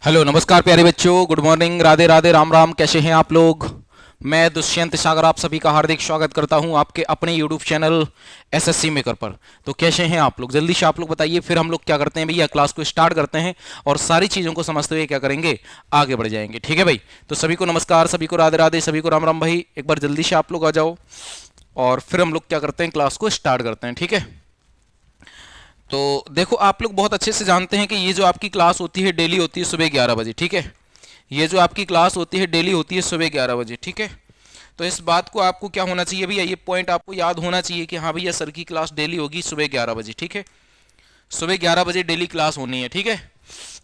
Hello नमस्कार प्यारे बच्चों, गुड मॉर्निंग, राधे राधे, राम राम। कैसे हैं आप लोग? मैं दुष्यंत सागर आप सभी का हार्दिक स्वागत करता हूं आपके अपने यूट्यूब चैनल एसएससी मेकर पर। तो कैसे हैं आप लोग? जल्दी से आप लोग बताइए, फिर हम लोग क्या करते हैं भैया, क्लास को स्टार्ट करते हैं और सारी चीज़ों को समझते हुए क्या करेंगे, आगे बढ़ जाएंगे। ठीक है भाई? तो सभी को नमस्कार, सभी को राधे राधे, सभी को राम राम। भाई एक बार जल्दी से आप लोग आ जाओ और फिर हम लोग क्या करते हैं, क्लास को स्टार्ट करते हैं। ठीक है? तो देखो, आप लोग बहुत अच्छे से जानते हैं कि ये जो आपकी क्लास होती है डेली होती है सुबह 11 बजे। ठीक है? ये जो आपकी क्लास होती है डेली होती है सुबह 11 बजे। ठीक है? तो इस बात को आपको क्या होना चाहिए भैया, ये पॉइंट आपको याद होना चाहिए कि हाँ भैया, सर की क्लास डेली होगी सुबह 11 बजे। ठीक है? सुबह 11 बजे डेली क्लास होनी है। ठीक है?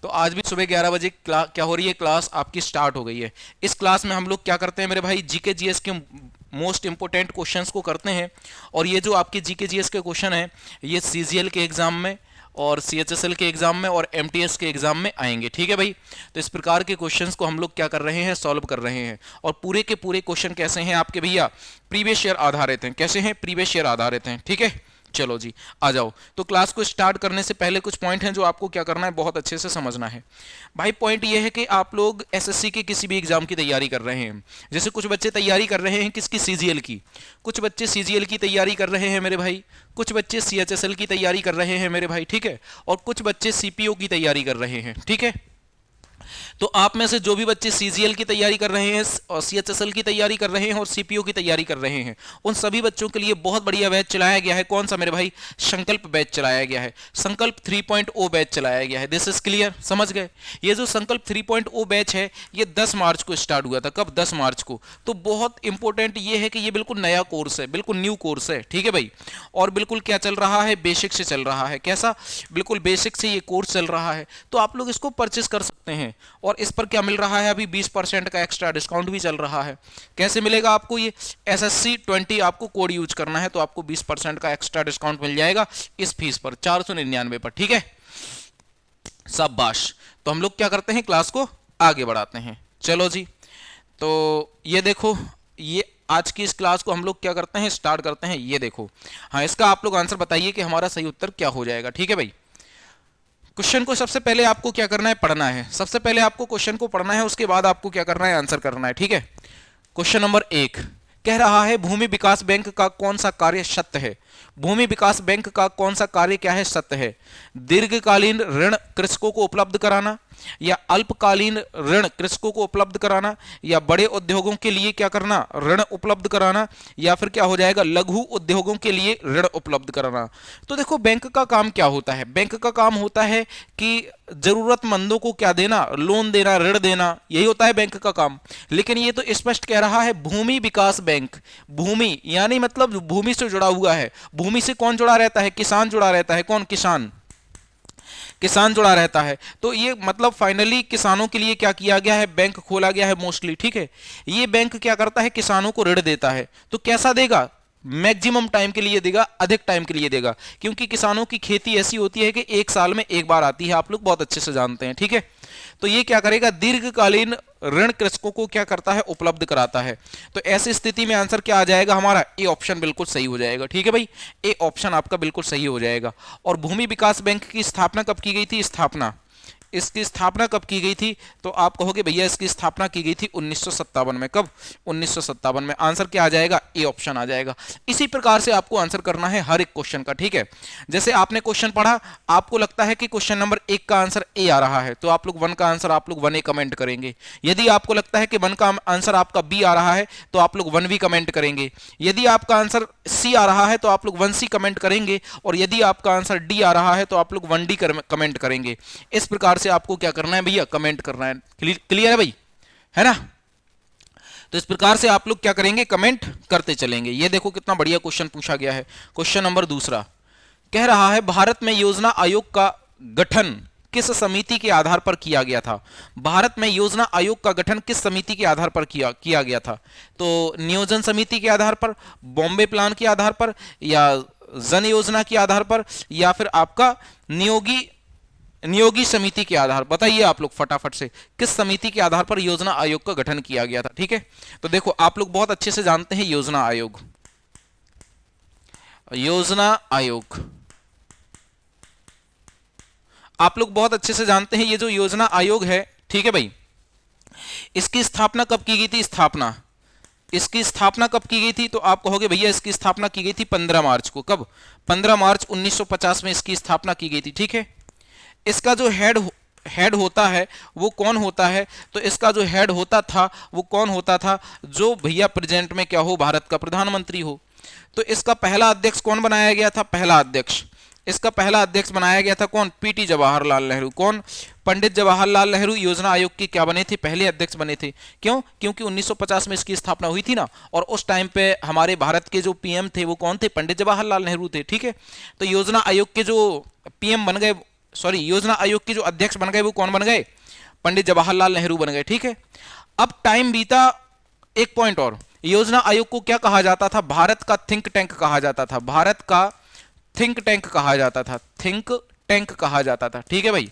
तो आज भी सुबह 11 बजे क्या हो रही है, क्लास आपकी स्टार्ट हो गई है। इस क्लास में हम लोग क्या करते हैं मेरे भाई, जीके जीएस के मोस्ट इंपोर्टेंट क्वेश्चंस को करते हैं। और ये जो आपके जीके जीएस के क्वेश्चन है, ये सीजीएल के एग्जाम में और सीएचएसएल के एग्जाम में और एमटीएस के एग्जाम में आएंगे। ठीक है भाई? तो इस प्रकार के क्वेश्चंस को हम लोग क्या कर रहे हैं, सॉल्व कर रहे हैं। और पूरे के पूरे क्वेश्चन कैसे हैं आपके भैया, प्रीवियस ईयर आधारित हैं। कैसे हैं? प्रीवियस ईयर आधारित हैं। ठीक है? चलो जी, आ जाओ। तो क्लास को स्टार्ट करने से पहले कुछ पॉइंट हैं जो आपको क्या करना है, बहुत अच्छे से समझना है भाई। पॉइंट ये है कि आप लोग एसएससी के किसी भी एग्जाम की तैयारी कर रहे हैं, जैसे कुछ बच्चे तैयारी कर रहे हैं किसकी, सीजीएल की। कुछ बच्चे सीजीएल की तैयारी कर रहे हैं मेरे भाई, कुछ बच्चे सीएचएसएल की तैयारी कर रहे हैं मेरे भाई। ठीक है? और कुछ बच्चे सीपीओ की तैयारी कर रहे हैं। ठीक है? तो आप में से जो भी बच्चे सीजीएल की तैयारी कर रहे हैं और सीएचएसएल की तैयारी कर रहे हैं और सीपीओ की तैयारी कर रहे हैं, उन सभी बच्चों के लिए बहुत बढ़िया बैच चलाया गया है। कौन सा मेरे भाई? संकल्प बैच चलाया गया है। संकल्प 3.0 बैच चलाया गया है। This is clear? समझ गए? ये जो संकल्प 3.0 बैच है, ये 10 मार्च को स्टार्ट हुआ था। कब? 10 मार्च को। तो बहुत इंपॉर्टेंट ये है कि ये बिल्कुल नया कोर्स है, बिल्कुल न्यू कोर्स है। ठीक है भाई? और बिल्कुल क्या चल रहा है, बेसिक से चल रहा है। कैसा? बिल्कुल बेसिक से ये कोर्स चल रहा है। तो आप लोग इसको परचेस कर सकते हैं। और इस पर क्या मिल रहा है, अभी 20% का एक्स्ट्रा डिस्काउंट भी चल रहा है। कैसे मिलेगा आपको ये? SSC20 आपको कोड यूज करना है तो आपको 20% का एक्स्ट्रा डिस्काउंट मिल जाएगा इस फीस पर, 499 पर। ठीक है? शाबाश। तो हम लोग क्या करते हैं, क्लास को आगे बढ़ाते हैं। चलो जी, तो ये देखो, ये आज की इस क्लास को हम लोग क्या करते हैं, स्टार्ट करते हैं। ये देखो, हाँ, इसका आप लोग आंसर बताइए कि हमारा सही उत्तर क्या हो जाएगा। ठीक है भाई? क्वेश्चन को सबसे पहले आपको क्या करना है, पढ़ना है। सबसे पहले आपको क्वेश्चन को पढ़ना है, उसके बाद आपको क्या करना है, आंसर करना है। ठीक है? क्वेश्चन नंबर 1 कह रहा है, भूमि विकास बैंक का कौन सा कार्य सत्य है? भूमि विकास बैंक का कौन सा कार्य क्या है, सत्य है? दीर्घकालीन ऋण कृषकों को उपलब्ध कराना, या अल्पकालीन ऋण कृषकों को उपलब्ध कराना, या बड़े उद्योगों के लिए क्या करना, ऋण उपलब्ध कराना, या फिर क्या हो जाएगा, लघु उद्योगों के लिए ऋण उपलब्ध कराना। तो देखो, बैंक का काम क्या होता है? बैंक का काम होता है कि जरूरतमंदों को क्या देना, लोन देना, ऋण देना, यही होता है बैंक का काम। लेकिन ये तो स्पष्ट कह रहा है भूमि विकास बैंक। भूमि यानी मतलब भूमि से जुड़ा हुआ है। भूमि से कौन जुड़ा रहता है? किसान जुड़ा रहता है। कौन? किसान। किसान जुड़ा रहता है। तो ये मतलब फाइनली किसानों के लिए क्या किया गया है, बैंक खोला गया है मोस्टली। ठीक है? ये बैंक क्या करता है, किसानों को ऋण देता है। तो कैसा देगा? मैक्सिमम टाइम के लिए देगा, अधिक टाइम के लिए देगा, क्योंकि किसानों की खेती ऐसी होती है कि एक साल में एक बार आती है, आप लोग बहुत अच्छे से जानते हैं। ठीक है? तो ये क्या करेगा, दीर्घकालीन ऋण कृषकों को क्या करता है, उपलब्ध कराता है। तो ऐसी स्थिति में आंसर क्या आ जाएगा हमारा, ए ऑप्शन बिल्कुल सही हो जाएगा। ठीक है भाई? ए ऑप्शन आपका बिल्कुल सही हो जाएगा। और भूमि विकास बैंक की स्थापना कब की गई थी? इसकी स्थापना कब की गई थी? तो आप कहोगे भैया इसकी स्थापना की गई थी 1957 में। कब? 1957 में। आंसर क्या आ जाएगा? ए ऑप्शन आ जाएगा। इसी प्रकार से आपको आंसर करना है हर एक क्वेश्चन का। ठीक है? जैसे आपने क्वेश्चन पढ़ा, आपको लगता है कि क्वेश्चन नंबर 1 का आंसर ए आ रहा है, तो आप लोग 1 का आंसर आप लोग 1 ए कमेंट करेंगे। यदि आपको लगता है कि 1 का आंसर आपका बी आ रहा है, तो आप लोग 1 बी कमेंट करेंगे। यदि आपका आंसर सी आ रहा है तो आप लोग 1 सी कमेंट करेंगे। और यदि आपका आंसर डी आ रहा है तो आप लोग 1 डी कमेंट करेंगे। इस प्रकार से आपको क्या करना है भैया, कमेंट करना है। क्लियर है भाई? है ना? तो इस प्रकार से आप लोग क्या करेंगे, कमेंट करते चलेंगे। ये देखो कितना बढ़िया क्वेश्चन पूछा गया है। क्वेश्चन नंबर 2 कह रहा है, भारत में योजना आयोग का गठन किस समिति के आधार पर किया गया था? भारत में योजना आयोग का गठन किस समिति के आधार पर किया गया था? तो नियोजन समिति के आधार पर, बॉम्बे प्लान के आधार पर, या जन योजना के आधार पर, या फिर आपका नियोगी समिति के आधार। बताइए आप लोग फटाफट से, किस समिति के आधार पर योजना आयोग का गठन किया गया था? ठीक है? तो देखो, आप लोग बहुत अच्छे से जानते हैं योजना आयोग। योजना आयोग आप लोग बहुत अच्छे से जानते हैं, ये जो योजना आयोग है, ठीक है भाई। इसकी स्थापना कब की गई थी? इसकी स्थापना कब की गई थी? तो आप कहोगे भैया इसकी स्थापना की गई थी 15 मार्च को। कब? 15 मार्च 1950 में इसकी स्थापना की गई थी, ठीक है। इसका जो हेड होता है वो कौन होता है? तो इसका जो हेड होता था वो कौन होता था? जो भैया प्रेजेंट में क्या हो, भारत का प्रधानमंत्री हो। तो इसका पहला अध्यक्ष कौन बनाया गया था? इसका पहला अध्यक्ष बनाया गया था कौन? पीटी जवाहरलाल नेहरू। कौन? पंडित जवाहरलाल नेहरू योजना आयोग के क्या बने थे? पहले अध्यक्ष बने थे। क्यों? क्योंकि 1950 में इसकी स्थापना हुई थी ना, और उस टाइम पे हमारे भारत के जो पीएम थे वो कौन थे? पंडित जवाहरलाल नेहरू थे, ठीक है। तो योजना आयोग के जो पीएम बन गए, सॉरी, योजना आयोग के जो अध्यक्ष बन गए वो कौन बन गए? पंडित जवाहरलाल नेहरू बन गए, ठीक है। अब टाइम बीता, एक पॉइंट और, योजना आयोग को क्या कहा जाता था? भारत का थिंक टैंक कहा जाता था। भारत का थिंक टैंक कहा जाता था, थिंक टैंक कहा जाता था, ठीक है भाई।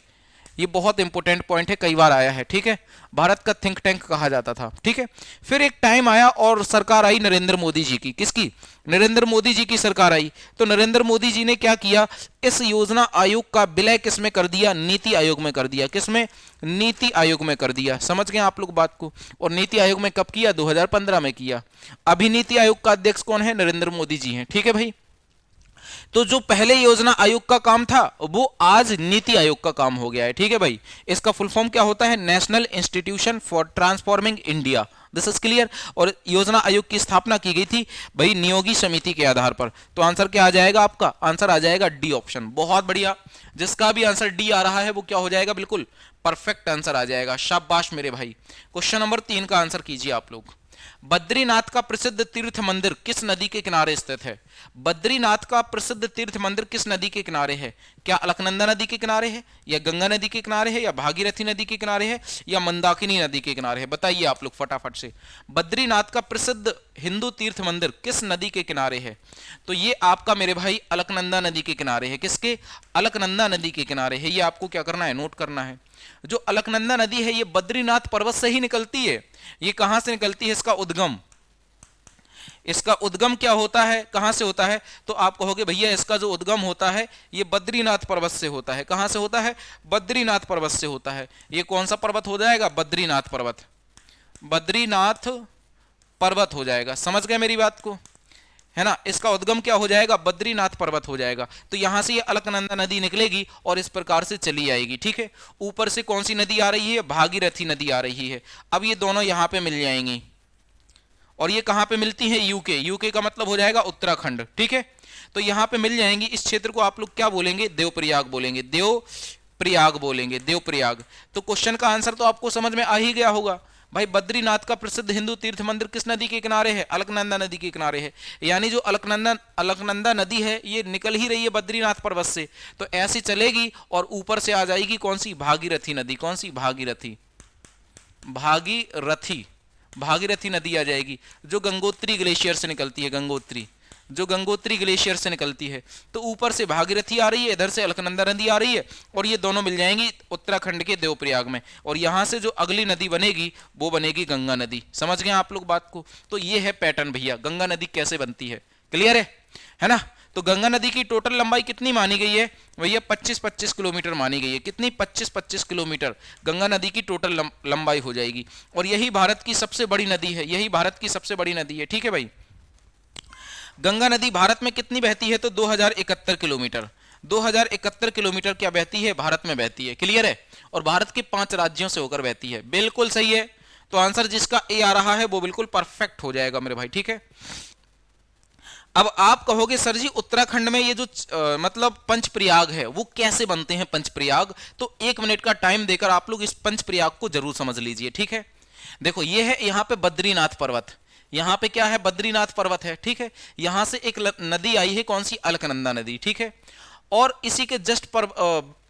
ये बहुत इंपॉर्टेंट पॉइंट है, कई बार आया है, ठीक है। भारत का थिंक टैंक कहा जाता था, ठीक है। फिर एक टाइम आया और सरकार आई नरेंद्र मोदी जी की। किसकी? नरेंद्र मोदी जी की सरकार आई। तो नरेंद्र मोदी जी ने क्या किया? इस योजना आयोग का विलय किसमें कर दिया? नीति आयोग में कर दिया। किसमें? नीति आयोग में कर दिया। समझ गए आप लोग बात को? और नीति आयोग में कब किया? 2015 में किया। अभी नीति आयोग का अध्यक्ष कौन है? नरेंद्र मोदी जी हैं, ठीक है भाई। तो जो पहले योजना आयोग का काम था वो आज नीति आयोग का काम हो गया है, ठीक है भाई। इसका फुल फॉर्म क्या होता है? National institution for transforming India. This is clear. और योजना आयोग की स्थापना की गई थी भाई नियोगी समिति के आधार पर। तो आंसर क्या आ जाएगा आपका? आंसर आ जाएगा डी ऑप्शन। बहुत बढ़िया, जिसका भी आंसर डी आ रहा है वो क्या हो जाएगा? बिल्कुल परफेक्ट आंसर आ जाएगा। शाबाश मेरे भाई। क्वेश्चन नंबर 3 का आंसर कीजिए आप लोग। बद्रीनाथ का प्रसिद्ध तीर्थ मंदिर किस नदी के किनारे स्थित है? बद्रीनाथ का प्रसिद्ध तीर्थ मंदिर किस नदी के किनारे है? क्या अलकनंदा नदी के किनारे है, या गंगा नदी के किनारे है, या भागीरथी नदी के किनारे है, या मंदाकिनी नदी के किनारे है? बताइए आप लोग फटाफट से। बद्रीनाथ का प्रसिद्ध हिंदू तीर्थ मंदिर किस नदी के किनारे है? तो ये आपका मेरे भाई अलकनंदा नदी के किनारे है। किसके? अलकनंदा नदी के किनारे है। ये आपको क्या करना है? नोट करना है। जो अलकनंदा नदी है ये बद्रीनाथ पर्वत से ही निकलती है। ये कहां से निकलती है? इसका उद्गम क्या होता है? कहां से होता है? तो आप कहोगे भैया इसका जो उद्गम होता है ये बद्रीनाथ पर्वत से होता है। कहां से होता है? बद्रीनाथ पर्वत से होता है। ये कौन सा पर्वत हो जाएगा? बद्रीनाथ पर्वत। बद्रीनाथ पर्वत हो जाएगा। समझ गए मेरी बात को? है ना। इसका उद्गम क्या हो जाएगा? बद्रीनाथ पर्वत हो जाएगा। तो यहां से ये अलकनंदा नदी निकलेगी और इस प्रकार से चली आएगी, ठीक है। ऊपर से कौन सी नदी आ रही है? भागीरथी नदी आ रही है। अब ये दोनों यहां पे मिल जाएंगी, और ये कहां पे मिलती है? यूके। यूके का मतलब हो जाएगा उत्तराखंड, ठीक है। तो यहां पे मिल जाएंगी। इस क्षेत्र को आप लोग क्या बोलेंगे? देवप्रयाग बोलेंगे। देवप्रयाग बोलेंगे, देवप्रयाग। तो क्वेश्चन का आंसर तो आपको समझ में आ ही गया होगा भाई। बद्रीनाथ का प्रसिद्ध हिंदू तीर्थ मंदिर किस नदी के किनारे है? अलकनंदा नदी के किनारे है। यानी जो अलकनंदा नदी है ये निकल ही रही है बद्रीनाथ पर्वत से, तो ऐसी चलेगी और ऊपर से आ जाएगी कौन सी? भागीरथी नदी। कौन सी? भागीरथी। भागीरथी, भागीरथी नदी आ जाएगी जो गंगोत्री ग्लेशियर से निकलती है। जो गंगोत्री ग्लेशियर से निकलती है। तो ऊपर से भागीरथी आ रही है, इधर से अलकनंदा नदी आ रही है, और ये दोनों मिल जाएंगी उत्तराखंड के देवप्रयाग में। और यहां से जो अगली नदी बनेगी वो बनेगी गंगा नदी। समझ गए आप लोग बात को? तो ये है पैटर्न भैया, गंगा नदी कैसे बनती है। क्लियर है ना। तो गंगा नदी की टोटल लंबाई कितनी मानी गई है भैया? 25-25 किलोमीटर मानी गई है। कितनी? 25-25 किलोमीटर गंगा नदी की टोटल लंबाई हो जाएगी। और यही भारत की सबसे बड़ी नदी है। यही भारत की सबसे बड़ी नदी है, ठीक है भाई। गंगा नदी भारत में कितनी बहती है? तो 2071 किलोमीटर। 2071 किलोमीटर क्या बहती है? भारत में बहती है। क्लियर है। और भारत के 5 राज्यों से होकर बहती है। बिल्कुल सही है। तो आंसर जिसका ए आ रहा है वो बिल्कुल परफेक्ट हो जाएगा मेरे भाई, ठीक है। अब आप कहोगे सर जी उत्तराखंड में ये जो मतलब पंचप्रयाग है वो कैसे बनते हैं पंचप्रयाग? तो 1 मिनट का टाइम देकर आप लोग इस पंचप्रयाग को जरूर समझ लीजिए, ठीक है। देखो ये है यहाँ पे बद्रीनाथ पर्वत। यहाँ पे क्या है? बद्रीनाथ पर्वत है, ठीक है। यहां से एक नदी आई है, कौन सी? अलकनंदा नदी, ठीक है। और इसी के जस्ट पर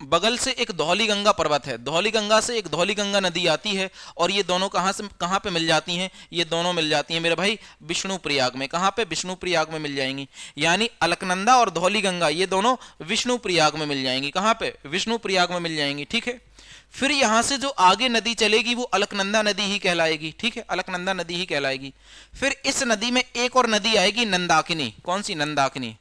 बगल से एक धौलीगंगा पर्वत है। धौलीगंगा से एक धौलीगंगा नदी आती है, और ये दोनों कहां पे मिल जाती हैं? ये दोनों मिल जाती हैं मेरे भाई विष्णुप्रयाग में। कहां पे? विष्णुप्रयाग में मिल जाएंगी। यानी अलकनंदा और धौलीगंगा ये दोनों विष्णुप्रयाग में मिल जाएंगी। कहां पे? विष्णुप्रयाग में मिल जाएंगी, ठीक है। फिर यहां से जो आगे नदी चलेगी वो अलकनंदा नदी ही कहलाएगी, ठीक है। अलकनंदा नदी ही कहलाएगी। फिर इस नदी में एक और नदी आएगी नंदाकिनी। कौन सी? नंदाकिनी।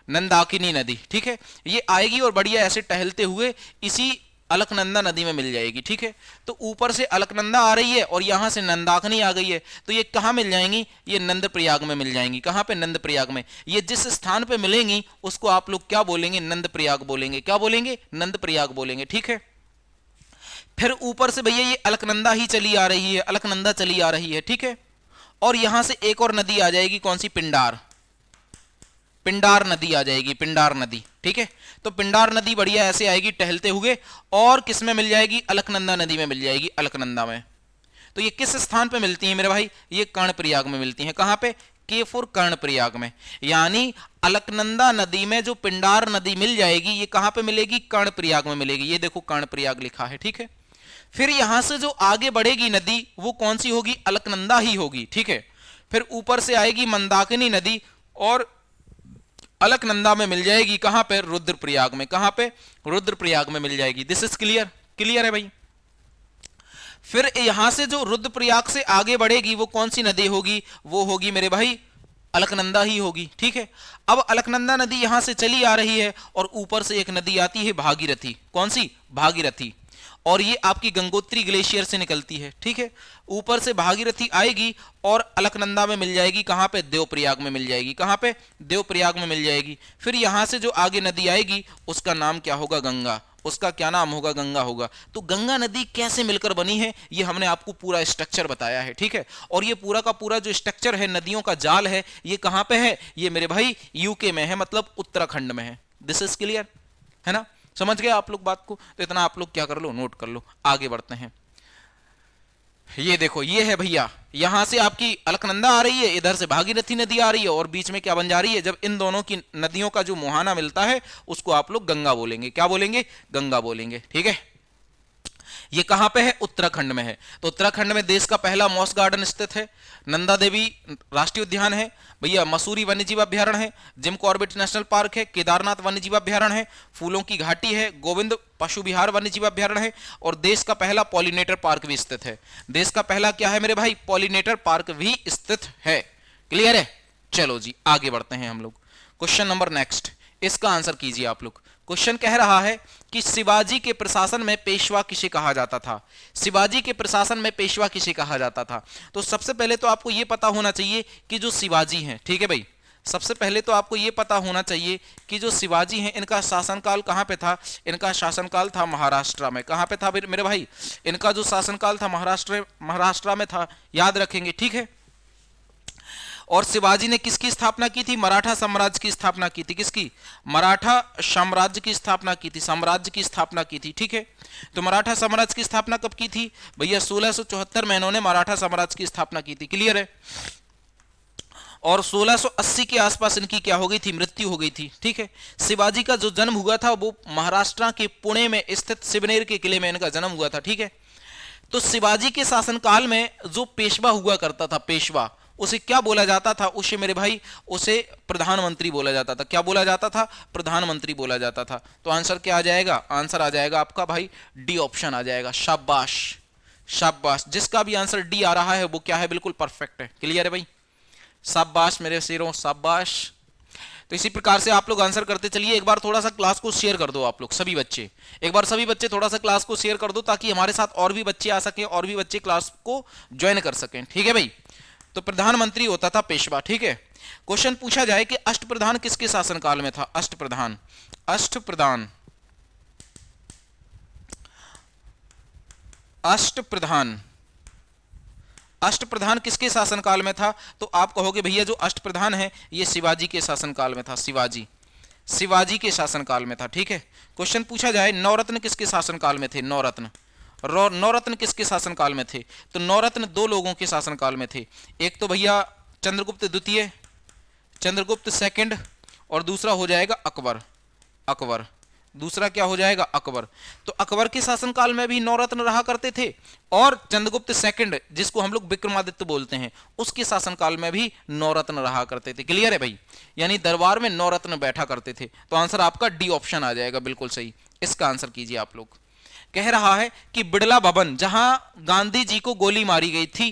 नंदाकिनी नदी, ठीक है, ये आएगी और बढ़िया ऐसे टहलते हुए इसी अलकनंदा नदी में मिल जाएगी, ठीक है। तो ऊपर से अलकनंदा आ रही है और यहां से नंदाकिनी आ गई है, तो ये कहां मिल जाएंगी, ये नंदप्रयाग में मिल जाएंगी। कहां पे, नंदप्रयाग में। ये जिस स्थान पे मिलेंगी उसको आप लोग क्या बोलेंगे, नंदप्रयाग बोलेंगे। क्या बोलेंगे, नंदप्रयाग बोलेंगे, ठीक है। फिर ऊपर से भैया ये अलकनंदा ही चली आ रही है, अलकनंदा चली आ रही है, ठीक है। और यहां से एक और नदी आ जाएगी, कौन सी, पिंडार, पिंडार नदी आ जाएगी, पिंडार नदी, ठीक है। तो पिंडार नदी बढ़िया ऐसे आएगी टहलते हुए और किस में मिल जाएगी, अलकनंदा नदी में मिल जाएगी, अलकनंदा में। तो ये किस स्थान पे मिलती हैं मेरे भाई, ये कर्णप्रयाग में मिलती हैं। कहां पे, केफुर कर्णप्रयाग में। यानी अलकनंदा नदी में जो पिंडार नदी मिल जाएगी ये कहां पे मिलेगी, कर्णप्रयाग में मिलेगी। ये देखो कर्णप्रयाग लिखा है, ठीक है। फिर यहां से जो आगे बढ़ेगी नदी वो कौन सी होगी, अलकनंदा ही होगी, ठीक है। फिर ऊपर से आएगी मंदाकिनी नदी और अलकनंदा में मिल जाएगी, कहां पे, रुद्रप्रयाग में। कहां पे, रुद्रप्रयाग में मिल जाएगी। दिस इज क्लियर, क्लियर है भाई। फिर यहां से जो रुद्रप्रयाग से आगे बढ़ेगी वो कौन सी नदी होगी, वो होगी मेरे भाई अलकनंदा ही होगी, ठीक है। अब अलकनंदा नदी यहां से चली आ रही है और ऊपर से एक नदी आती है भागीरथी, कौन सी, भागीरथी। और ये आपकी गंगोत्री ग्लेशियर से निकलती है, ठीक है। ऊपर से भागीरथी आएगी और अलकनंदा में मिल जाएगी, कहां पे, देवप्रयाग में मिल जाएगी। कहां पे, देवप्रयाग में मिल जाएगी। फिर यहां से जो आगे नदी आएगी उसका नाम क्या होगा, गंगा। उसका क्या नाम होगा, गंगा होगा। तो गंगा नदी कैसे मिलकर बनी है ये हमने आपको पूरा स्ट्रक्चर बताया है, ठीक है। और ये पूरा का पूरा जो स्ट्रक्चर है, नदियों का जाल है, ये कहां पे है, ये मेरे भाई यूके में है, मतलब उत्तराखंड में है। दिस इज क्लियर है ना, समझ गए आप लोग बात को। तो इतना आप लोग क्या कर लो, नोट कर लो। आगे बढ़ते हैं। ये देखो, ये है भैया, यहां से आपकी अलकनंदा आ रही है, इधर से भागीरथी नदी आ रही है और बीच में क्या बन जा रही है, जब इन दोनों की नदियों का जो मुहाना मिलता है उसको आप लोग गंगा बोलेंगे। क्या बोलेंगे, गंगा बोलेंगे, ठीक है। ये कहां पे है, उत्तराखंड में है। तो उत्तराखंड में देश का पहला मॉस गार्डन स्थित है, नंदा देवी राष्ट्रीय उद्यान है भैया, मसूरी वन्यजीव अभ्यारण्य है, जिम कॉर्बेट नेशनल पार्क है, केदारनाथ वन्यजीव अभ्यारण्य है, फूलों की घाटी है, गोविंद पशु विहार वन्यजीव अभ्यारण्य है और देश का पहला पॉलिनेटर पार्क भी स्थित है। देश का पहला क्या है मेरे भाई, पॉलिनेटर पार्क भी स्थित है। क्लियर है, चलो जी आगे बढ़ते हैं हम लोग। क्वेश्चन नंबर नेक्स्ट, इसका आंसर कीजिए आप लोग। क्वेश्चन कह रहा है कि शिवाजी के प्रशासन में पेशवा किसे कहा जाता था। शिवाजी के प्रशासन में पेशवा किसे कहा जाता था। तो सबसे पहले तो आपको यह पता होना चाहिए कि जो शिवाजी हैं, ठीक है भाई, सबसे पहले तो आपको यह पता होना चाहिए कि जो शिवाजी हैं इनका शासनकाल कहां पे था। इनका शासनकाल था महाराष्ट्र में। कहां पे था मेरे भाई, इनका जो शासनकाल था महाराष्ट्र में था, याद रखेंगे, ठीक है। और शिवाजी ने किसकी स्थापना की थी, मराठा साम्राज्य की स्थापना की थी। किसकी, मराठा साम्राज्य की स्थापना की थी, साम्राज्य की स्थापना की थी, ठीक है। तो मराठा साम्राज्य की स्थापना कब की थी भैया, 1674 में इन्होंने मराठा साम्राज्य की स्थापना की थी। क्लियर है। और 1680 के आसपास इनकी क्या हो गई थी, मृत्यु हो गई थी, ठीक है। शिवाजी का जो जन्म हुआ था वो महाराष्ट्र के पुणे में स्थित शिवनेर के किले में इनका जन्म हुआ था, ठीक है। तो शिवाजी के शासनकाल में जो पेशवा हुआ करता था, पेशवा, उसे क्या बोला जाता था, उसे मेरे भाई उसे प्रधानमंत्री बोला जाता था। क्या बोला जाता था, प्रधानमंत्री बोला जाता था। तो आंसर क्या आ जाएगा, आंसर आ जाएगा आपका भाई डी ऑप्शन आ जाएगा। शाबाश शाबाश, जिसका भी आंसर डी आ रहा है वो क्या है, बिल्कुल परफेक्ट है। क्लियर है भाई, शाबाश मेरे शेरों, शाबाश। तो इसी प्रकार से आप लोग आंसर करते चलिए। एक बार थोड़ा सा क्लास को शेयर कर दो आप लोग सभी बच्चे, एक बार सभी बच्चे थोड़ा सा क्लास को शेयर कर दो ताकि हमारे साथ और भी बच्चे आ सकें और भी बच्चे क्लास को ज्वाइन कर सकें, ठीक है भाई। तो प्रधानमंत्री होता था पेशवा, ठीक है। क्वेश्चन पूछा जाए कि अष्टप्रधान किसके शासनकाल में था। अष्टप्रधान, अष्टप्रधान, अष्टप्रधान, अष्टप्रधान किसके शासनकाल में था। तो आप कहोगे भैया जो अष्टप्रधान है ये शिवाजी के शासनकाल में था। शिवाजी, शिवाजी के शासनकाल में था, ठीक है। क्वेश्चन पूछा जाए नवरत्न किसके शासनकाल में थे। नवरत्न, नवरत्न किसके शासनकाल में थे। तो नवरत्न दो लोगों के शासनकाल में थे। एक तो भैया चंद्रगुप्त द्वितीय, चंद्रगुप्त सेकंड, और दूसरा हो जाएगा अकबर। अकबर, दूसरा क्या हो जाएगा, अकबर। तो अकबर के शासनकाल में भी नवरत्न रहा करते थे और चंद्रगुप्त सेकंड जिसको हम लोग विक्रमादित्य बोलते हैं उसके शासनकाल में भी नवरत्न रहा करते थे। क्लियर है भाई, यानी दरबार में नवरत्न बैठा करते थे। तो आंसर आपका डी ऑप्शन आ जाएगा, बिल्कुल सही। इसका आंसर कीजिए आप लोग। कह रहा है कि बिड़ला भवन जहां गांधी जी को गोली मारी गई थी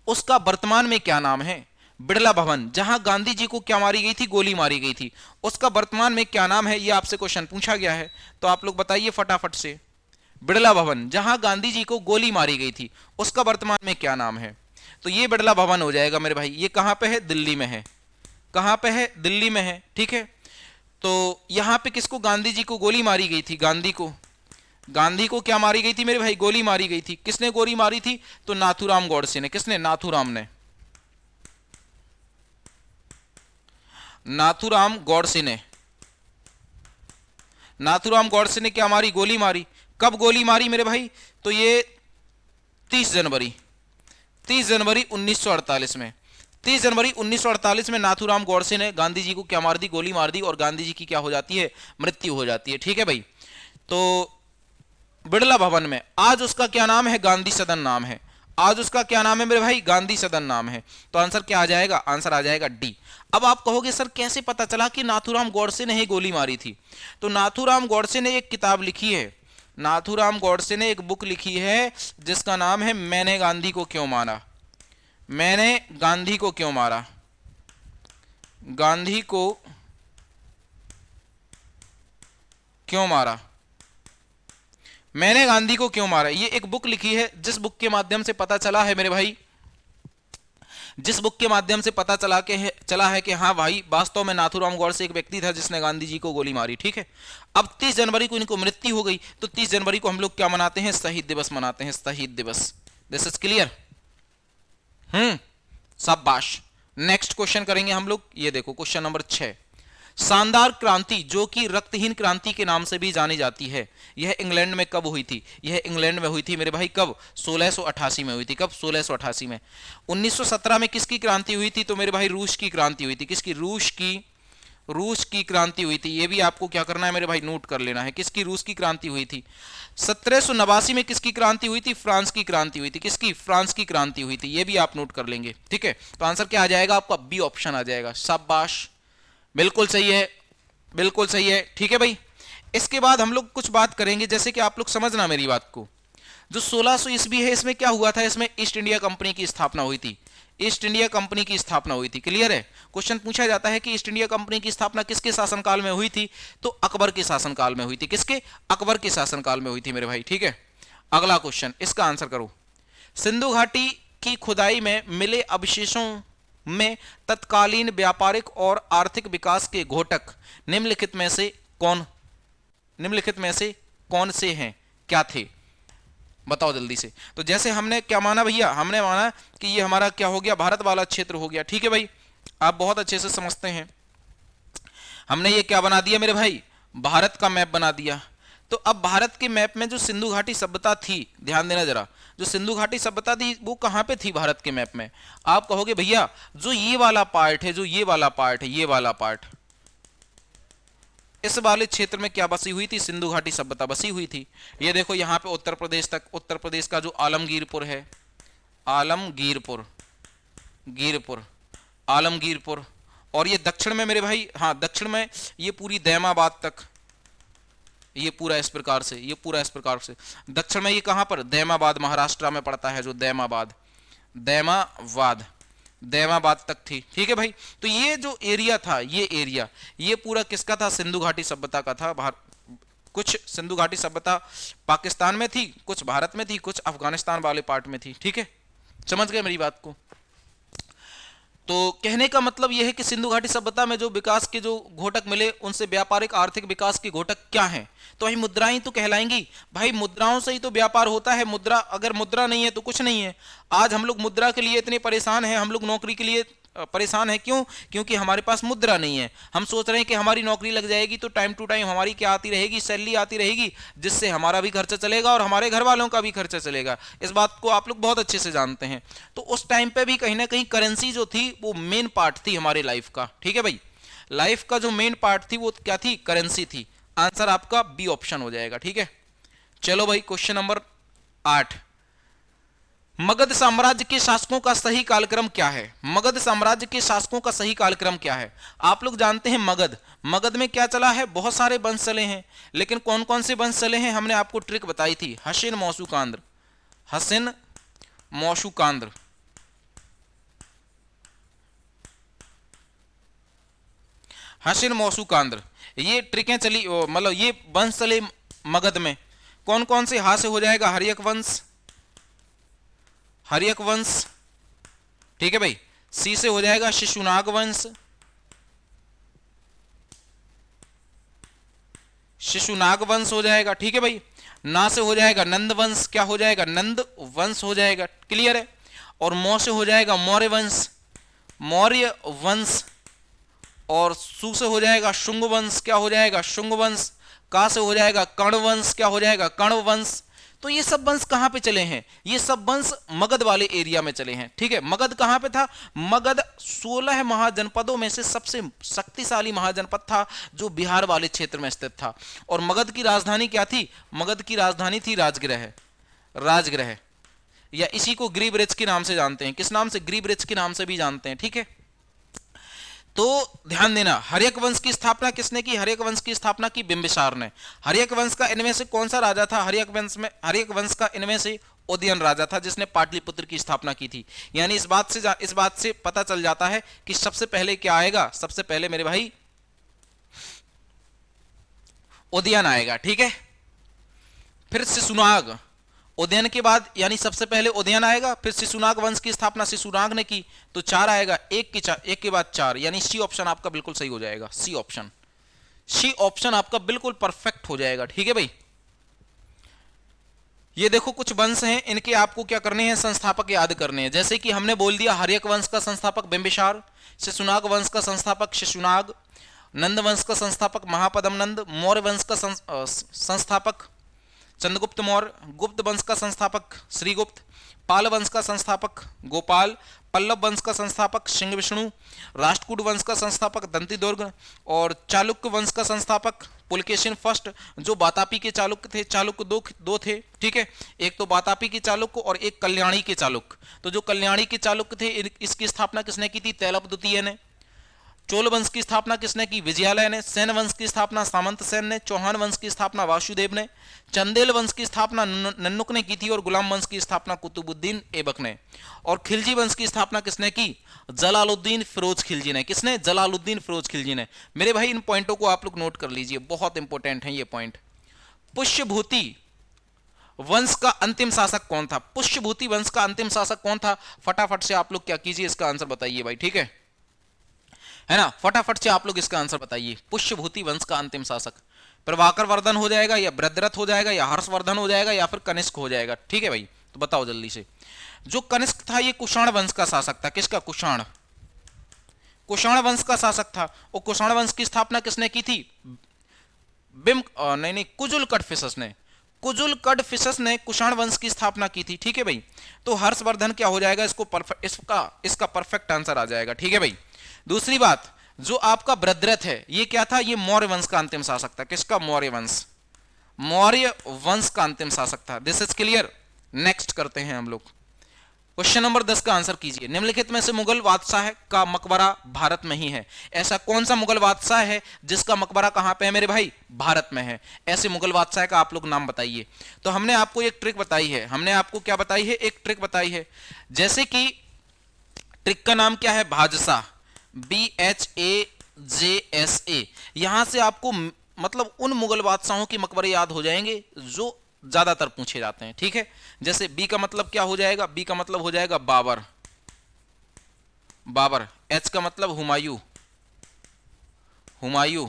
उसका वर्तमान में क्या नाम है। बिड़ला भवन, जहां गांधी जी को क्या मारी गई थी, गोली मारी गई थी, उसका वर्तमान में क्या नाम है, ये आपसे क्वेश्चन पूछा गया है, तो आप लोग बताइए फटाफट से। बिड़ला भवन, जहां गांधी जी को गोली मारी गई थी, उसका वर्तमान में क्या नाम है, तो ये बिड़ला भवन हो जाएगा मेरे भाई। ये कहां पे है, दिल्ली में है। कहां पे है, दिल्ली में है, ठीक है। तो यहां पे किसको, गांधी जी को गोली मारी गई थी, गांधी को क्या मारी गई थी मेरे भाई, गोली मारी गई थी। किसने गोली मारी थी, तो नाथूराम गॉडसे ने। किसने, नाथूराम ने, नाथूराम गॉडसे ने। नाथूराम गॉडसे ने क्या मारी, गोली मारी। कब गोली मारी मेरे भाई, तो ये 30 जनवरी 30 जनवरी 1948 में। 30 जनवरी 1948 में नाथूराम गॉडसे ने गांधी जी को क्या मार दी, गोली मार दी, और गांधी जी की क्या हो जाती है, मृत्यु हो जाती है, ठीक है भाई। तो बिड़ला भवन में आज उसका क्या नाम है, गांधी सदन नाम है। आज उसका क्या नाम है मेरे भाई, गांधी सदन नाम है। तो आंसर क्या आ जाएगा, आंसर आ जाएगा डी। अब आप कहोगे सर कैसे पता चला कि नाथूराम गॉडसे ने ही गोली मारी थी, तो नाथूराम गॉडसे ने एक किताब लिखी है, नाथूराम गॉडसे ने एक बुक लिखी है जिसका नाम है मैंने गांधी को क्यों मारा। मैंने गांधी को क्यों मारा, गांधी को क्यों मारा, मैंने गांधी को क्यों मारा, ये एक बुक लिखी है, जिस बुक के माध्यम से पता चला है मेरे भाई, जिस बुक के माध्यम से पता चला है कि हाँ भाई वास्तव में नाथूराम गॉडसे एक व्यक्ति था जिसने गांधी जी को गोली मारी, ठीक है। अब 30 जनवरी को इनको मृत्यु हो गई, तो 30 जनवरी को हम लोग क्या मनाते हैं, शहीद दिवस मनाते हैं, शहीद दिवस। This is clear. शाबाश। नेक्स्ट क्वेश्चन करेंगे हम लोग, ये देखो क्वेश्चन नंबर 6। शानदार क्रांति जो कि रक्तहीन क्रांति के नाम से भी जानी जाती है, यह इंग्लैंड में कब हुई थी, यह इंग्लैंड में हुई थी मेरे भाई, कब, 1688 में हुई थी। कब, 1688 में। 1917 में किसकी क्रांति हुई थी, तो मेरे भाई रूस की क्रांति हुई थी। किसकी, रूस की क्रांति हुई थी। ये भी आपको क्या करना है मेरे भाई, नोट कर लेना है, किसकी, रूस की क्रांति हुई थी। 1789 में किसकी क्रांति हुई थी, फ्रांस की क्रांति हुई थी। किसकी, फ्रांस की क्रांति हुई थी। ये भी आप नोट कर लेंगे, ठीक है। तो आंसर क्या आ जाएगा आपका, बी ऑप्शन आ जाएगा। शाबाश, बिल्कुल सही है, बिल्कुल सही है, ठीक है भाई। इसके बाद हम लोग कुछ बात करेंगे, जैसे कि आप लोग समझना मेरी बात को। जो 1600 ईस्वी है, इसमें क्या हुआ था, इसमें ईस्ट इंडिया कंपनी की स्थापना हुई थी। ईस्ट इंडिया कंपनी की स्थापना हुई थी, क्लियर है। क्वेश्चन पूछा जाता है कि ईस्ट इंडिया कंपनी की स्थापना किसके शासनकाल में हुई थी, तो अकबर के शासनकाल में हुई थी। किसके, अकबर के शासनकाल में हुई थी मेरे भाई, ठीक है। अगला क्वेश्चन, इसका आंसर करो। सिंधु घाटी की खुदाई में मिले अवशेषों में तत्कालीन व्यापारिक और आर्थिक विकास के घोटक निम्नलिखित में से कौन से हैं, क्या थे, बताओ जल्दी से। तो जैसे हमने क्या माना भैया, हमने माना कि ये हमारा क्या हो गया, भारत वाला क्षेत्र हो गया, ठीक है भाई। आप बहुत अच्छे से समझते हैं। हमने ये क्या बना दिया मेरे भाई, भारत का मैप बना दिया। तो अब भारत के मैप में जो सिंधु घाटी सभ्यता थी, ध्यान देना जरा, जो सिंधु घाटी सभ्यता थी वो कहां पे थी भारत के मैप में। आप कहोगे भैया जो ये वाला पार्ट है, जो ये वाला पार्ट है, ये वाला पार्ट, इस वाले क्षेत्र में क्या बसी हुई थी, सिंधु घाटी सभ्यता बसी हुई थी। ये देखो यहां पे उत्तर प्रदेश तक, उत्तर प्रदेश का जो आलमगीरपुर है, आलमगीरपुर, और ये दक्षिण में मेरे भाई, हाँ दक्षिण में ये पूरी दैमाबाद तक, ये पूरा इस प्रकार से, ये पूरा इस प्रकार से दक्षिण में, ये कहां पर, दैमाबाद, महाराष्ट्र में पड़ता है जो दैमाबाद तक थी, ठीक है भाई। तो ये जो एरिया था, ये एरिया, ये पूरा किसका था, सिंधु घाटी सभ्यता का था। कुछ सिंधु घाटी सभ्यता पाकिस्तान में थी, कुछ भारत में थी, कुछ अफगानिस्तान वाले पार्ट में थी, ठीक है। समझ गए मेरी बात को। तो कहने का मतलब यह है कि सिंधु घाटी सभ्यता में जो विकास के जो घोटक मिले, उनसे व्यापारिक आर्थिक विकास के घोटक क्या हैं, तो भाई मुद्राएं तो कहलाएंगी। भाई मुद्राओं से ही तो व्यापार होता है। मुद्रा, अगर मुद्रा नहीं है तो कुछ नहीं है। आज हम लोग मुद्रा के लिए इतने परेशान हैं, हम लोग नौकरी के लिए परेशान है, क्यों, क्योंकि हमारे पास मुद्रा नहीं है। हम सोच रहे हैं कि हमारी नौकरी लग जाएगी तो टाइम टू टाइम हमारी क्या आती रहेगी, सैलरी आती रहेगी, जिससे हमारा भी खर्चा चलेगा और हमारे घर वालों का भी खर्चा चलेगा। इस बात को आप लोग बहुत अच्छे से जानते हैं। तो उस टाइम पे भी कहीं ना कहीं करेंसी जो थी वो मेन पार्ट थी हमारे लाइफ का, ठीक है भाई। लाइफ का जो मेन पार्ट थी वो क्या थी, करेंसी थी। आंसर आपका बी ऑप्शन हो जाएगा, ठीक है। चलो भाई क्वेश्चन नंबर 8। मगध साम्राज्य के शासकों का सही कालक्रम क्या है। मगध साम्राज्य के शासकों का सही कालक्रम क्या है। आप लोग जानते हैं मगध में क्या चला है, बहुत सारे वंश चले हैं, लेकिन कौन कौन से वंश चले हैं हमने आपको ट्रिक बताई थी। हसिन मौसुकांद्र, हसीन मौसूकांद्र। ये ट्रिकें चली, मतलब ये वंश चले मगध में। कौन कौन से? हा से हो जाएगा हर्यक वंश, हर्यक वंश, ठीक है भाई। सी से हो जाएगा शिशुनाग वंश, शिशुनाग वंश हो जाएगा, ठीक है भाई। ना से हो जाएगा नंद वंश, क्या हो जाएगा? नंद वंश हो जाएगा, क्लियर है। और मौ से हो जाएगा मौर्य वंश, मौर्य वंश। और सु से हो जाएगा शुंग वंश, क्या हो जाएगा? शुंग वंश। का से हो जाएगा कर्ण वंश, क्या हो जाएगा? कर्ण वंश। तो ये सब वंश कहां पे चले हैं? ये सब वंश मगध वाले एरिया में चले हैं, ठीक है। मगध कहां पे था? मगध 16 महाजनपदों में से सबसे शक्तिशाली महाजनपद था, जो बिहार वाले क्षेत्र में स्थित था। और मगध की राजधानी क्या थी? मगध की राजधानी थी राजगृह, राजगृह, या इसी को ग्रीवरेज के नाम से जानते हैं। किस नाम से? ग्रीवरेज के नाम से भी जानते हैं, ठीक है। तो ध्यान देना, हर्यक वंश की स्थापना किसने की? हर्यक वंश की स्थापना की बिंबिसार ने। हर्यक वंश का इनमें से कौन सा राजा था? हर्यक वंश का इनमें से उदयन राजा था, जिसने पाटलिपुत्र की स्थापना की थी। यानी इस बात से पता चल जाता है कि सबसे पहले क्या आएगा? सबसे पहले मेरे भाई उदयन आएगा, ठीक है। फिर शिशुनाग, उदयन के बाद यानी सबसे पहले उदयन आएगा, फिर शिशुनाग वंश की स्थापना शिशुनाग ने की, तो 4 आएगा, एक के बाद 4, यानी सी ऑप्शन आपका बिल्कुल सही हो जाएगा। सी ऑप्शन, सी ऑप्शन आपका बिल्कुल परफेक्ट हो जाएगा, ठीक है भाई। ये देखो कुछ वंश हैं, इनके आपको क्या करने हैं? संस्थापक याद करने हैं। जैसे कि हमने बोल दिया हर्यक वंश का संस्थापक बिंबिसार, शिशुनाग वंश का संस्थापक शिशुनाग, नंद वंश का संस्थापक महापद्म नंद, मौर्य वंश का संस्थापक चंद्रगुप्त मौर्य, गुप्त वंश का संस्थापक श्रीगुप्त, पाल वंश का संस्थापक गोपाल, पल्लव वंश का संस्थापक सिंह विष्णु, राष्ट्रकूट वंश का संस्थापक दंतिदुर्ग, और चालुक्य वंश का संस्थापक पुलकेशिन फर्स्ट। जो बातापी के चालुक्य थे, चालुक्य दो थे, ठीक है। एक तो बातापी के चालुक्य और एक कल्याणी के चालुक्य। तो जो कल्याणी के चालुक्य थे, इसकी स्थापना किसने की थी? तैलप द्वितीय ने। चोल वंश की स्थापना किसने की? विजयालय ने। सेन वंश की स्थापना सामंत सेन ने। चौहान वंश की स्थापना वासुदेव ने। चंदेल वंश की स्थापना नन्नुक ने की थी, और गुलाम वंश की स्थापना कुतुबुद्दीन ऐबक ने। और खिलजी वंश की स्थापना किसने की? जलालुद्दीन फिरोज खिलजी ने। किसने? जलालुद्दीन फिरोज खिलजी ने। मेरे भाई इन पॉइंटों को आप लोग नोट कर लीजिए, बहुत इंपॉर्टेंट है ये पॉइंट। पुष्यभूति वंश का अंतिम शासक कौन था? पुष्यभूति वंश का अंतिम शासक कौन था? फटाफट से आप लोग क्या कीजिए, इसका आंसर बताइए भाई, ठीक है ना। फटाफट से आप लोग इसका आंसर बताइए। पुष्यभूति वंश का अंतिम शासक प्रभाकर वर्धन हो जाएगा, या भद्रथ हो जाएगा, या हर्षवर्धन हो जाएगा, या फिर कनिष्क हो जाएगा, ठीक है भाई। तो बताओ जल्दी से। जो कनिष्क था ये कुषाण वंश का शासक था। किसका? कुषाण, कुषाण वंश का शासक था। और कुषाण वंश की स्थापना किसने की थी? कुजुल कड़फिसस ने। कुजुल कड़फिसस ने कुषाण वंश की स्थापना की थी, ठीक है भाई। तो हर्षवर्धन क्या हो जाएगा? इसका परफेक्ट आंसर आ जाएगा, ठीक है भाई। दूसरी बात, जो आपका भद्रथ है, ये क्या था? ये मौर्य वंश का अंतिम शासक था। किसका? मौर्य वंश, मौर्य वंश का अंतिम शासक था। This is clear. नेक्स्ट करते हैं हम लोग। क्वेश्चन नंबर 10 का आंसर कीजिए। निम्नलिखित में से मुगल बादशाह का मकबरा भारत में ही है। ऐसा कौन सा मुगल बादशाह है जिसका मकबरा कहां पे है मेरे भाई? भारत में है। ऐसे मुगल बादशाह का आप लोग नाम बताइए। तो हमने आपको एक ट्रिक बताई है। हमने आपको क्या बताई है? एक ट्रिक बताई है। जैसे कि ट्रिक का नाम क्या है? भाजसा, BHAJSA। यहां से आपको मतलब उन मुगल बादशाहों के मकबरे याद हो जाएंगे जो ज्यादातर पूछे जाते हैं, ठीक है। जैसे बी का मतलब क्या हो जाएगा? बी का मतलब हो जाएगा बाबर, बाबर। एच का मतलब हुमायूं, हुमायूं।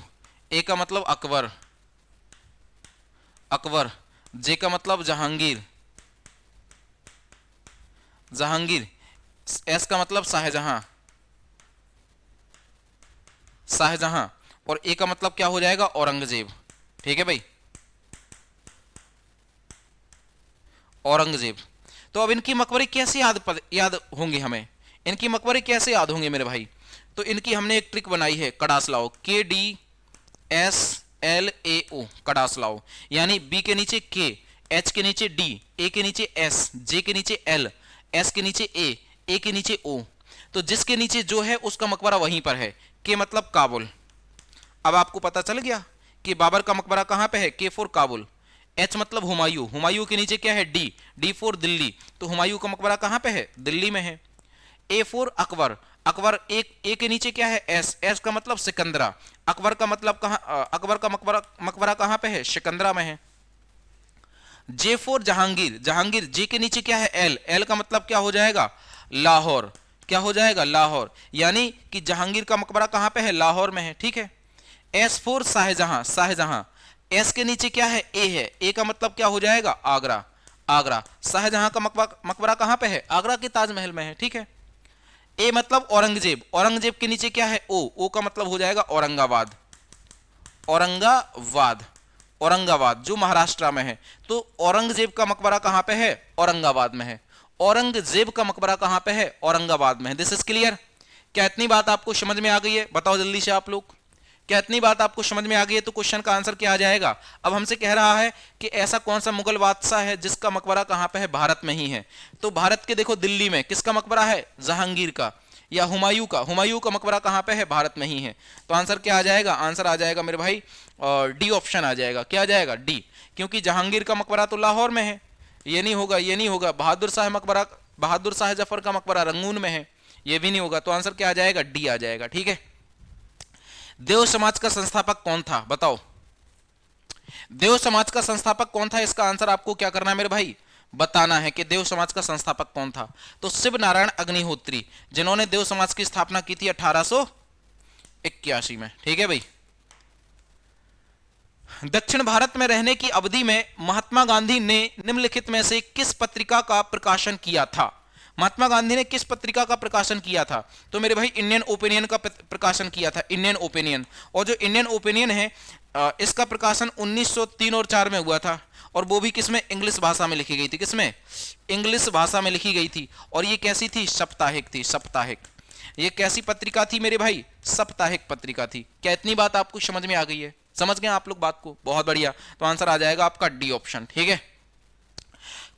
ए का मतलब अकबर, अकबर। जे का मतलब जहांगीर, जहांगीर। एस का मतलब शाहजहां, शाहजहां। और ए का मतलब क्या हो जाएगा? औरंगजेब, ठीक है भाई, औरंगजेब। तो अब इनकी मकबरे कैसे याद होंगे हमें? इनकी मकबरे कैसे याद होंगे मेरे भाई? तो इनकी हमने एक ट्रिक बनाई है, कड़ासलाओ, KDSLAO, कड़ासलाओ। यानी बी के नीचे के, एच के नीचे डी, ए के नीचे एस, जे के नीचे एल, एस के नीचे ए के नीचे ओ। तो जिसके नीचे जो है उसका मकबरा वहीं पर है। के मतलब काबुल। अब आपको पता चल गया कि बाबर का मकबरा कहां पे है? K4 काबुल। एच मतलब हुमायूं, हुमायूं के नीचे क्या है? D, D4 Delhi. तो हुमायूं का मकबरा कहां पे है? दिल्ली में है। A4 अकबर, अकबर, एक ए के नीचे क्या है, एस, एस का मतलब सिकंदरा। अकबर का मतलब कहाँ, अकबर का मकबरा, मकबरा कहाँ पे है, सिकंदरा में है। जे फोर जहांगीर, जहांगीर जे के नीचे क्या है, एल, एल का मतलब क्या हो जाएगा, लाहौर। क्या हो जाएगा, लाहौर। यानी कि जहांगीर का मकबरा कहां पे है, लाहौर में है, ठीक है। S four Shahjahan, Shahjahan, S के नीचे क्या है, ए है, ए का मतलब क्या हो जाएगा, आगरा, आगरा। शाहजहां का मकबरा, मकबरा कहां पे है, आगरा के ताजमहल में है, ठीक है। ए मतलब औरंगजेब, औरंगजेब के नीचे क्या है, ओ, ओ का मतलब हो जाएगा औरंगाबाद, औरंगाबाद, औरंगाबाद जो महाराष्ट्र में है। तो औरंगजेब का मकबरा कहां पे है, औरंगाबाद में है। औरंगजेब का मकबरा कहां पे है, औरंगाबाद में है। This is clear. क्या इतनी बात आपको समझ में आ गई है, बताओ जल्दी से आप लोग। क्या इतनी बात आपको समझ में आ गई है, तो क्वेश्चन का आंसर क्या आ जाएगा। अब हमसे कह रहा है कि ऐसा कौन सा मुगल बादशाह है जिसका मकबरा कहां पे है, भारत में ही है। तो भारत के देखो दिल्ली में किसका मकबरा है, जहांगीर का, या हुमायूं का, हुमायूं का मकबरा कहां पे है, भारत में ही है। तो आंसर क्या आ जाएगा, आंसर आ जाएगा मेरे भाई डी ऑप्शन आ जाएगा। क्या आ जाएगा, डी। क्योंकि जहांगीर का मकबरा तो लाहौर में है। ये नहीं होगा, ये नहीं होगा। बहादुर शाह मकबरा, बहादुर शाह जफर का मकबरा रंगून में है, ये भी नहीं होगा। तो आंसर क्या आ जाएगा, डी आ जाएगा, ठीक है। देव समाज का संस्थापक कौन था, बताओ। देव समाज का संस्थापक कौन था, इसका आंसर आपको क्या करना है मेरे भाई, बताना है कि देव समाज का संस्थापक कौन था। तो शिव नारायण अग्निहोत्री, जिन्होंने देव समाज की स्थापना की थी 1881 में, ठीक है भाई। दक्षिण भारत में रहने की अवधि में महात्मा गांधी ने निम्नलिखित में से किस पत्रिका का प्रकाशन किया था। महात्मा गांधी ने किस पत्रिका का प्रकाशन किया था, तो मेरे भाई इंडियन ओपिनियन का प्रकाशन किया था, इंडियन ओपिनियन। और जो इंडियन ओपिनियन है इसका प्रकाशन 1903 और 4 में हुआ था, और वो भी किसमें, इंग्लिश भाषा में लिखी गई थी, किसमें, इंग्लिश भाषा में लिखी गई थी। और ये कैसी थी, साप्ताहिक थी, साप्ताहिक। ये कैसी पत्रिका थी मेरे भाई, साप्ताहिक पत्रिका थी। क्या इतनी बात आपको समझ में आ गई है, समझ गए आप लोग बात को, बहुत बढ़िया। तो आंसर आ जाएगा आपका डी ऑप्शन, ठीक है।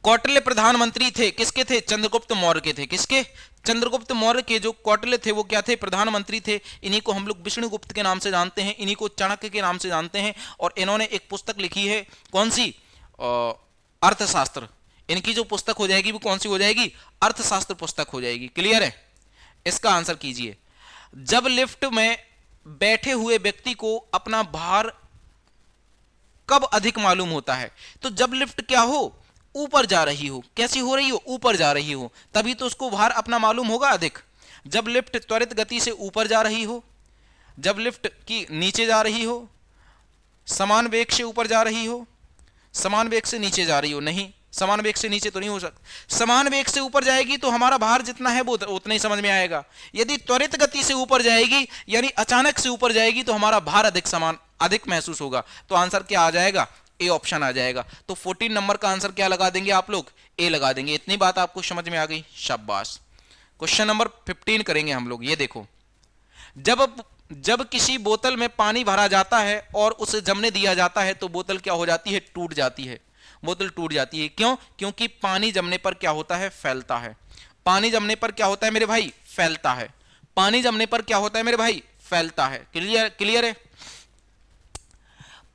कौटिल्य प्रधानमंत्री थे, किसके थे, चंद्रगुप्त मौर्य के थे। किसके, चंद्रगुप्त मौर्य के जो कौटिल्य थे वो क्या थे, प्रधानमंत्री थे। इन्हीं को हम लोग विष्णुगुप्त के नाम से जानते हैं, इन्हीं को चाणक्य के नाम से जानते हैं। और इन्होंने एक पुस्तक लिखी है, कौन सी, अर्थशास्त्र। इनकी जो पुस्तक हो जाएगी वो कौन सी हो जाएगी, अर्थशास्त्र पुस्तक हो जाएगी। क्लियर है। इसका आंसर कीजिए। जब लिफ्ट में बैठे हुए व्यक्ति को अपना भार कब अधिक मालूम होता है, तो जब लिफ्ट क्या हो, ऊपर जा रही हो, कैसी हो रही हो, ऊपर जा रही हो, तभी तो उसको भार अपना मालूम होगा अधिक। जब लिफ्ट त्वरित गति से ऊपर जा रही हो, जब लिफ्ट की नीचे जा रही हो, समान वेग से ऊपर जा रही हो, समान वेग से नीचे जा रही हो, नहीं, समान वेग से नीचे तो नहीं हो सकता। समान वेग से ऊपर जाएगी तो हमारा भार जितना है वो उतना ही समझ में आएगा। यदि त्वरित गति से ऊपर जाएगी, यानी अचानक से ऊपर जाएगी, तो हमारा भार अधिक समान, अधिक महसूस होगा। तो आंसर क्या आ जाएगा, ए ऑप्शन आ जाएगा। तो 14 नंबर का आंसर क्या लगा देंगे आप लोग, ए लगा देंगे। इतनी बात आपको समझ में आ गई, शाबाश। क्वेश्चन नंबर 15 करेंगे हम लोग। ये देखो, जब किसी बोतल में पानी भरा जाता है और उसे जमने दिया जाता है तो बोतल क्या हो जाती है, टूट जाती है। बोतल टूट जाती है, क्यों, क्योंकि पानी जमने पर क्या होता है, फैलता है। पानी जमने पर क्या होता है मेरे भाई, फैलता है। पानी जमने पर क्या होता है मेरे भाई, फैलता है। क्लियर, क्लियर है।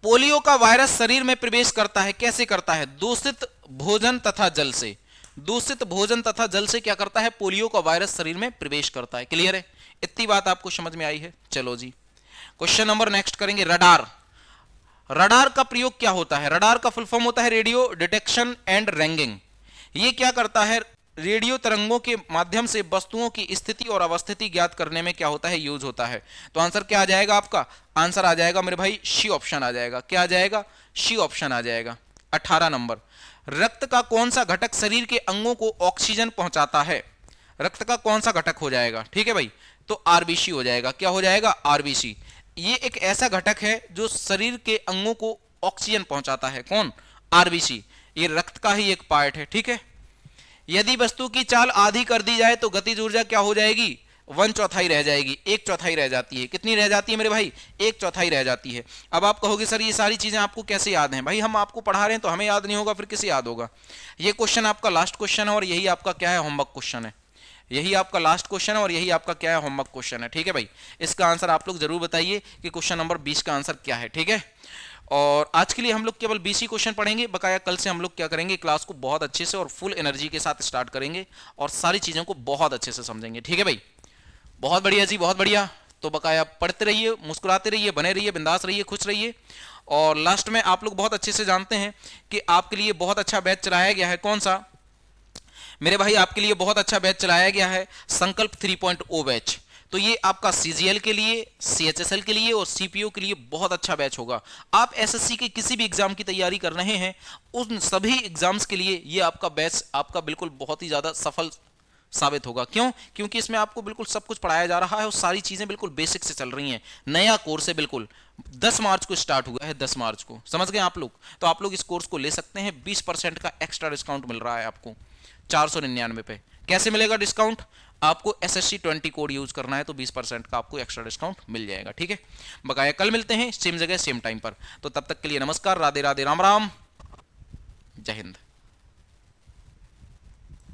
पोलियो का वायरस शरीर में प्रवेश करता है, कैसे करता है, दूषित भोजन तथा जल से। दूषित भोजन तथा जल से क्या करता है, पोलियो का वायरस शरीर में प्रवेश करता है। क्लियर है। इतनी बात आपको समझ में आई है। चलो जी, क्वेश्चन नंबर नेक्स्ट करेंगे। रडार। रडार का प्रयोग क्या होता है, रडार का फुल फॉर्म होता है रेडियो डिटेक्शन एंड रैंगिंग। ये क्या करता है, रेडियो तरंगों के माध्यम से वस्तुओं की स्थिति और अवस्थिति ज्ञात करने में क्या होता है, यूज होता है। तो आंसर क्या आ जाएगा आपका, आंसर आ जाएगा मेरे भाई सी ऑप्शन आ जाएगा। क्या आ जाएगा, सी ऑप्शन आ जाएगा। 18 नंबर, रक्त का कौन सा घटक शरीर के अंगों को ऑक्सीजन पहुंचाता है। रक्त का कौन सा घटक हो जाएगा, ठीक है भाई, तो आरबीसी हो जाएगा। क्या हो जाएगा, आरबीसी। ये एक ऐसा घटक है जो शरीर के अंगों को ऑक्सीजन पहुंचाता है। कौन, आरबीसी। ये रक्त का ही एक पार्ट है, ठीक है। यदि वस्तु की चाल आधी कर दी जाए तो गतिज ऊर्जा क्या हो जाएगी, 1/4 रह जाएगी, 1/4 रह जाती है। कितनी रह जाती है मेरे भाई, 1/4 रह जाती है। अब आप कहोगे सर ये सारी चीजें आपको कैसे याद हैं, भाई हम आपको पढ़ा रहे हैं तो हमें याद नहीं होगा, फिर किसे याद होगा। ये क्वेश्चन आपका लास्ट क्वेश्चन है और यही आपका क्या है, होमवर्क क्वेश्चन है। यही आपका लास्ट क्वेश्चन है और यही आपका क्या है, होमवर्क क्वेश्चन है, ठीक है भाई। इसका आंसर आप लोग जरूर बताइए कि क्वेश्चन नंबर 20 का आंसर क्या है, ठीक है। और आज के लिए हम लोग केवल 20 ही क्वेश्चन पढ़ेंगे, बकाया कल से हम लोग क्या करेंगे, क्लास को बहुत अच्छे से और फुल एनर्जी के साथ स्टार्ट करेंगे और सारी चीज़ों को बहुत अच्छे से समझेंगे, ठीक है भाई। बहुत बढ़िया जी, बहुत बढ़िया। तो बकाया पढ़ते रहिए, मुस्कुराते रहिए, बने रहिए, बिंदास रहिए, खुश रहिए। और लास्ट में आप लोग बहुत अच्छे से जानते हैं कि आपके लिए बहुत अच्छा बैच चलाया गया है। कौन सा मेरे भाई? आपके लिए बहुत अच्छा बैच चलाया गया है, संकल्प 3.0 बैच। तो ये आपका सीजीएल के लिए, सीएचएसएल के लिए और सीपीओ के लिए बहुत अच्छा बैच होगा। आप एसएससी के किसी भी एग्जाम की तैयारी कर रहे हैं, उन सभी एग्जाम्स के लिए ये आपका बैच आपका बिल्कुल बहुत ही ज्यादा सफल साबित होगा। क्यों? क्योंकि इसमें आपको बिल्कुल सब कुछ पढ़ाया जा रहा है और सारी चीजें बिल्कुल बेसिक से चल रही हैं। नया कोर्स है बिल्कुल, 10 मार्च को स्टार्ट हुआ है, 10 मार्च को, समझ गए आप लोग? तो आप लोग इस कोर्स को ले सकते हैं, 20% का एक्स्ट्रा डिस्काउंट मिल रहा है आपको 499 पे। कैसे मिलेगा डिस्काउंट? आपको SSC20 कोड यूज करना है तो 20% का आपको एक्स्ट्रा डिस्काउंट मिल जाएगा। ठीक है, बकाया कल मिलते हैं सेम जगह सेम टाइम पर। तो तब तक के लिए नमस्कार, राधे राधे, राम राम, जय हिंद।